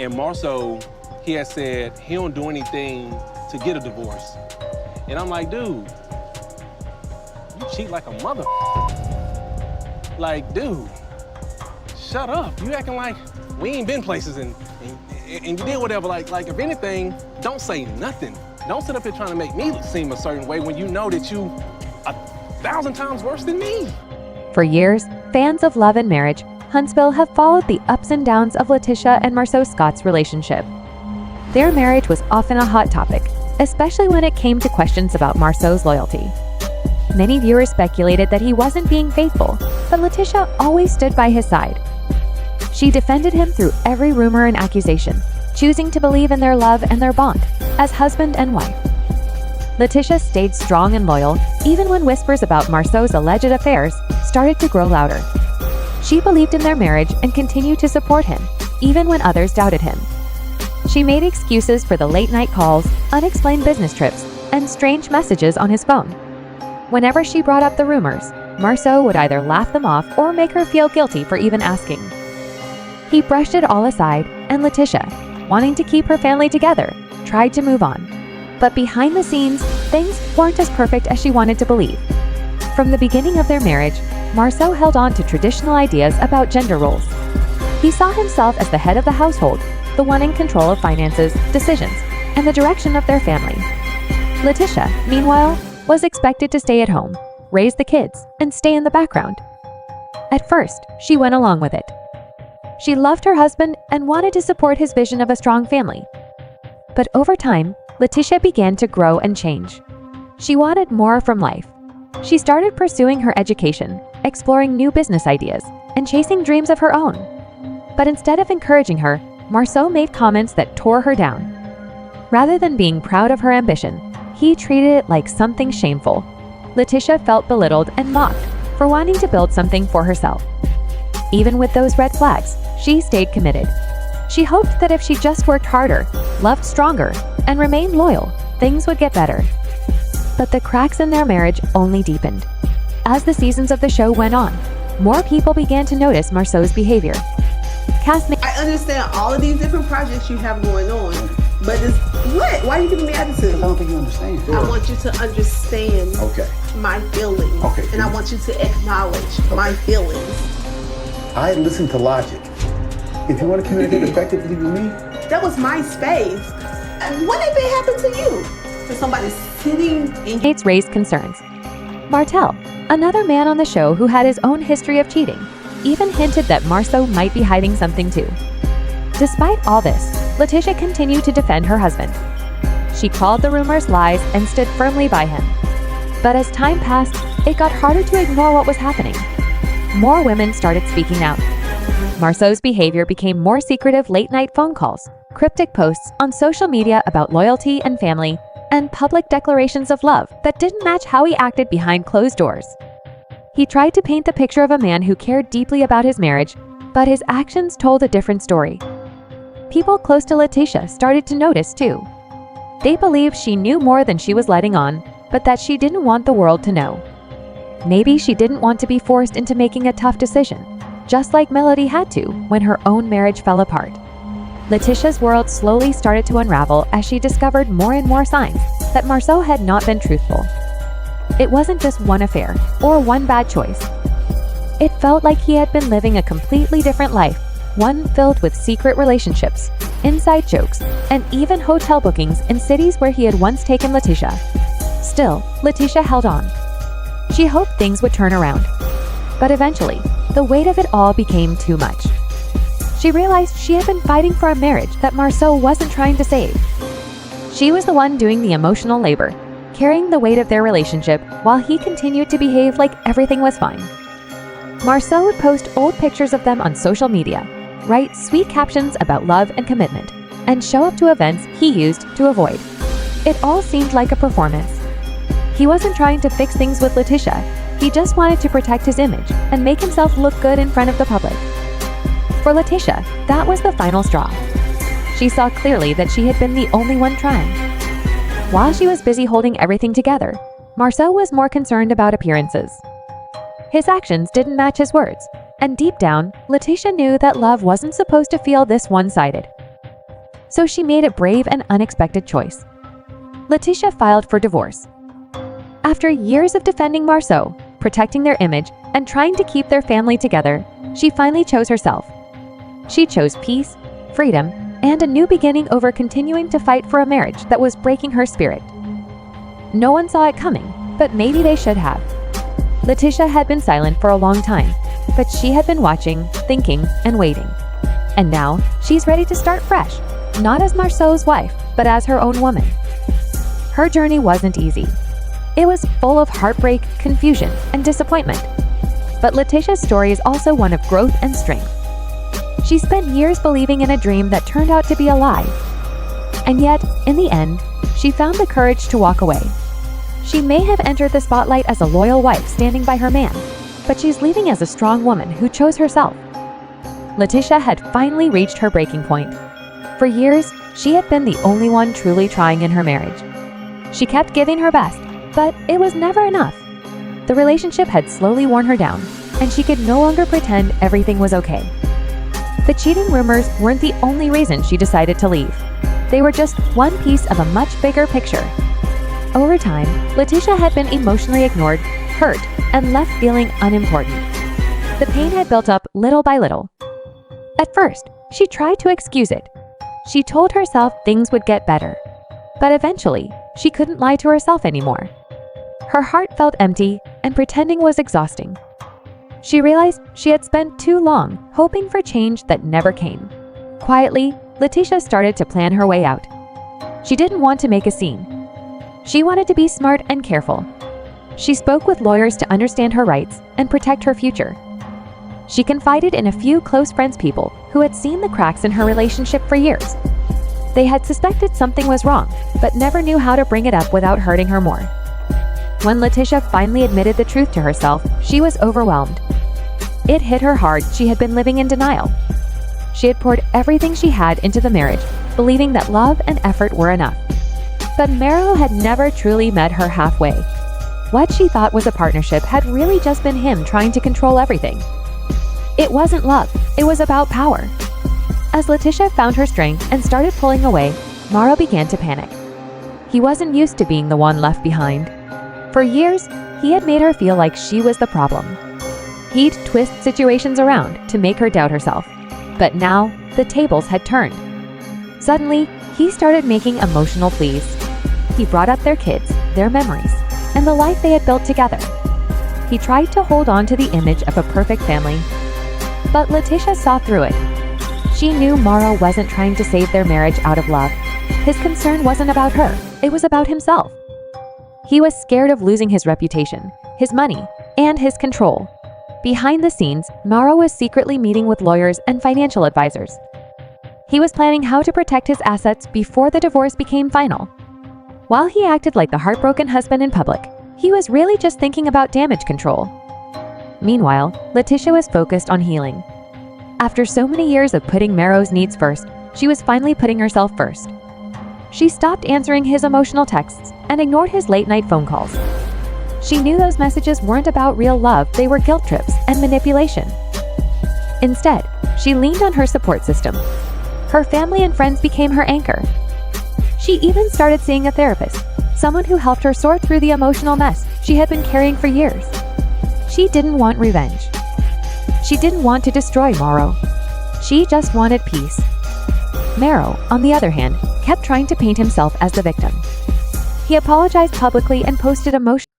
And Marsau, he had said he don't do anything to get a divorce. And I'm like, dude, you cheat like a mother. Like, dude, shut up. You acting like we ain't been places and you did whatever. Like if anything, don't say nothing. Don't sit up here trying to make me seem a certain way when you know that you 1,000 times worse than me. For years, fans of love and marriage, Huntsville have followed the ups and downs of LaTisha and Marsau Scott's relationship. Their marriage was often a hot topic, especially when it came to questions about Marsau's loyalty. Many viewers speculated that he wasn't being faithful, but LaTisha always stood by his side. She defended him through every rumor and accusation, choosing to believe in their love and their bond as husband and wife. LaTisha stayed strong and loyal, even when whispers about Marsau's alleged affairs started to grow louder. She believed in their marriage and continued to support him, even when others doubted him. She made excuses for the late-night calls, unexplained business trips, and strange messages on his phone. Whenever she brought up the rumors, Marsau would either laugh them off or make her feel guilty for even asking. He brushed it all aside, and LaTisha, wanting to keep her family together, tried to move on. But behind the scenes, things weren't as perfect as she wanted to believe. From the beginning of their marriage, Marsau held on to traditional ideas about gender roles. He saw himself as the head of the household, the one in control of finances, decisions, and the direction of their family. LaTisha, meanwhile, was expected to stay at home, raise the kids, and stay in the background. At first, she went along with it. She loved her husband and wanted to support his vision of a strong family. But over time, LaTisha began to grow and change. She wanted more from life. She started pursuing her education, exploring new business ideas, and chasing dreams of her own. But instead of encouraging her, Marsau made comments that tore her down. Rather than being proud of her ambition, he treated it like something shameful. LaTisha felt belittled and mocked for wanting to build something for herself. Even with those red flags, she stayed committed. She hoped that if she just worked harder, loved stronger, and remained loyal, things would get better. But the cracks in their marriage only deepened. As the seasons of the show went on, more people began to notice Marsau's behavior. I understand all of these different projects you have going on, but it's what? Why are you giving me attitude? I don't think you understand. I want you to understand my feelings, and I want you to acknowledge my feelings. I listen to logic. If you want to communicate effectively with me, that was my space. What if it happened to you? To somebody sitting in Gates raised concerns. Martel, another man on the show who had his own history of cheating, even hinted that Marsau might be hiding something too. Despite all this, LaTisha continued to defend her husband. She called the rumors lies and stood firmly by him. But as time passed, it got harder to ignore what was happening. More women started speaking out. Marsau's behavior became more secretive late-night phone calls, cryptic posts on social media about loyalty and family, and public declarations of love that didn't match how he acted behind closed doors. He tried to paint the picture of a man who cared deeply about his marriage, but his actions told a different story. People close to LaTisha started to notice too. They believed she knew more than she was letting on, but that she didn't want the world to know. Maybe she didn't want to be forced into making a tough decision, just like Melody had to when her own marriage fell apart. LaTisha's world slowly started to unravel as she discovered more and more signs that Marsau had not been truthful. It wasn't just one affair or one bad choice. It felt like he had been living a completely different life, one filled with secret relationships, inside jokes, and even hotel bookings in cities where he had once taken LaTisha. Still, LaTisha held on. She hoped things would turn around. But eventually, the weight of it all became too much. She realized she had been fighting for a marriage that Marsau wasn't trying to save. She was the one doing the emotional labor, carrying the weight of their relationship while he continued to behave like everything was fine. Marsau would post old pictures of them on social media, write sweet captions about love and commitment, and show up to events he used to avoid. It all seemed like a performance. He wasn't trying to fix things with LaTisha. He just wanted to protect his image and make himself look good in front of the public. For LaTisha, that was the final straw. She saw clearly that she had been the only one trying. While she was busy holding everything together, Marsau was more concerned about appearances. His actions didn't match his words, and deep down, LaTisha knew that love wasn't supposed to feel this one-sided. so she made a brave and unexpected choice. LaTisha filed for divorce. After years of defending Marsau, protecting their image, and trying to keep their family together, she finally chose herself. She chose peace, freedom, and a new beginning over continuing to fight for a marriage that was breaking her spirit. No one saw it coming, but maybe they should have. LaTisha had been silent for a long time, but she had been watching, thinking, and waiting. And now, she's ready to start fresh, not as Marsau's wife, but as her own woman. Her journey wasn't easy. It was full of heartbreak, confusion, and disappointment. But LaTisha's story is also one of growth and strength. She spent years believing in a dream that turned out to be a lie. And yet, in the end, she found the courage to walk away. She may have entered the spotlight as a loyal wife standing by her man, but she's leaving as a strong woman who chose herself. LaTisha had finally reached her breaking point. For years, she had been the only one truly trying in her marriage. She kept giving her best, but it was never enough. The relationship had slowly worn her down, and she could no longer pretend everything was okay. The cheating rumors weren't the only reason she decided to leave. They were just one piece of a much bigger picture. Over time, LaTisha had been emotionally ignored, hurt, and left feeling unimportant. The pain had built up little by little. At first, she tried to excuse it. She told herself things would get better. But eventually, she couldn't lie to herself anymore. Her heart felt empty, and pretending was exhausting. She realized she had spent too long hoping for change that never came. Quietly, LaTisha started to plan her way out. She didn't want to make a scene. She wanted to be smart and careful. She spoke with lawyers to understand her rights and protect her future. She confided in a few close friends people who had seen the cracks in her relationship for years. They had suspected something was wrong, but never knew how to bring it up without hurting her more. When LaTisha finally admitted the truth to herself, she was overwhelmed. It hit her hard. She had been living in denial. She had poured everything she had into the marriage, believing that love and effort were enough. But Marsau had never truly met her halfway. What she thought was a partnership had really just been him trying to control everything. It wasn't love, it was about power. As LaTisha found her strength and started pulling away, Marsau began to panic. He wasn't used to being the one left behind. For years, he had made her feel like she was the problem. He'd twist situations around to make her doubt herself. But now, the tables had turned. Suddenly, he started making emotional pleas. He brought up their kids, their memories, and the life they had built together. He tried to hold on to the image of a perfect family. But LaTisha saw through it. She knew Marsau wasn't trying to save their marriage out of love. His concern wasn't about her, it was about himself. He was scared of losing his reputation, his money, and his control. Behind the scenes, Marsau was secretly meeting with lawyers and financial advisors. He was planning how to protect his assets before the divorce became final. While he acted like the heartbroken husband in public, he was really just thinking about damage control. Meanwhile, LaTisha was focused on healing. After so many years of putting Marsau's needs first, she was finally putting herself first. She stopped answering his emotional texts and ignored his late-night phone calls. She knew those messages weren't about real love, they were guilt trips and manipulation. Instead, she leaned on her support system. Her family and friends became her anchor. She even started seeing a therapist, someone who helped her sort through the emotional mess she had been carrying for years. She didn't want revenge. She didn't want to destroy Marsau. She just wanted peace. Marsau, on the other hand, kept trying to paint himself as the victim. He apologized publicly and posted emotional